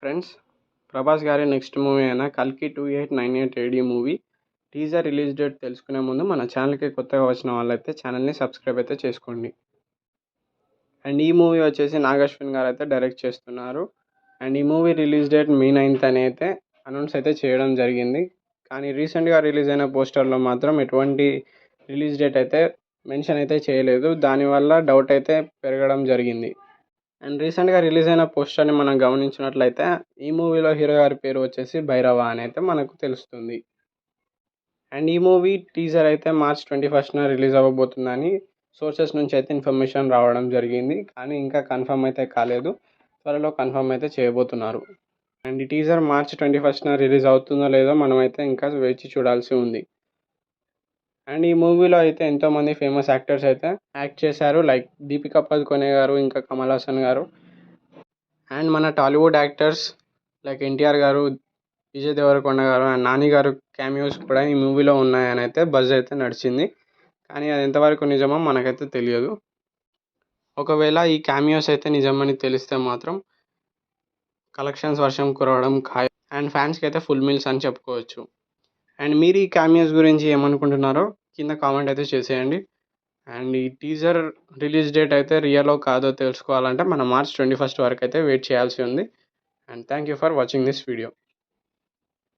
Friends, Prabhas గారి next movie అయిన 'కల్కి 2898 ఏడీ' మూవీ టీజర్ రిలీజ్ డేట్ తెలుసుకునే ముందు మన ఛానల్‌కి కొత్తగా వచ్చిన వాళ్ళైతే ఛానల్‌ని సబ్స్క్రైబ్ అయితే చేసుకోండి. అండ్ ఈ మూవీ వచ్చేసి నాగశ్విన్ గారు అయితే డైరెక్ట్ చేస్తున్నారు. అండ్ ఈ మూవీ రిలీజ్ డేట్ మే 9th అని అయితే అనౌన్స్ అయితే చేయడం జరిగింది. కానీ రీసెంట్‌గా రిలీజ్ అయిన పోస్టర్‌లో మాత్రం ఎటువంటి రిలీజ్ డేట్ అయితే మెన్షన్ అయితే చేయలేదు. దానివల్ల డౌట్ అయితే పెరగడం జరిగింది. అండ్ రీసెంట్‌గా రిలీజ్ అయిన పోస్టర్‌ని మనం గమనించినట్లయితే ఈ మూవీలో హీరో గారి పేరు వచ్చేసి భైరవ అని అయితే మనకు తెలుస్తుంది. అండ్ ఈ మూవీ టీజర్ అయితే మార్చ్ 21న రిలీజ్ అవ్వబోతుందని సోర్సెస్ నుంచి అయితే ఇన్ఫర్మేషన్ రావడం జరిగింది. కానీ ఇంకా కన్ఫర్మ్ అయితే కాలేదు. త్వరలో కన్ఫర్మ్ అయితే చేయబోతున్నారు. అండ్ ఈ టీజర్ మార్చ్ 21న రిలీజ్ అవుతుందో లేదో మనమైతే ఇంకా వేచి చూడాల్సి ఉంది. అండ్ ఈ మూవీలో అయితే ఎంతోమంది ఫేమస్ యాక్టర్స్ అయితే యాక్ట్ చేశారు. లైక్ దీపికా పదుకొనే గారు, ఇంకా కమల్ హాసన్ గారు. అండ్ మన టాలీవుడ్ యాక్టర్స్ లైక్ ఎన్టీఆర్ గారు, విజయ్ దేవరకొండ గారు అండ్ నాని గారు క్యామియోస్ కూడా ఈ మూవీలో ఉన్నాయని అయితే బజ్ అయితే నడిచింది. కానీ అది ఎంతవరకు నిజమో మనకైతే తెలియదు. ఒకవేళ ఈ క్యామియోస్ అయితే నిజమని తెలిస్తే మాత్రం కలెక్షన్స్ వర్షం కురవడం ఖాయం. అండ్ ఫ్యాన్స్కి అయితే ఫుల్ మీల్స్ అని చెప్పుకోవచ్చు. అండ్ మీరు ఈ క్యామియోస్ గురించి ఏమనుకుంటున్నారో కింద కామెంట్ అయితే చేసేయండి. అండ్ ఈ టీజర్ రిలీజ్ డేట్ అయితే రియలో కాదో తెలుసుకోవాలంటే మనం మార్చ్ 21 వరకు అయితే వెయిట్ చేయాల్సి ఉంది. And thank you for watching this video.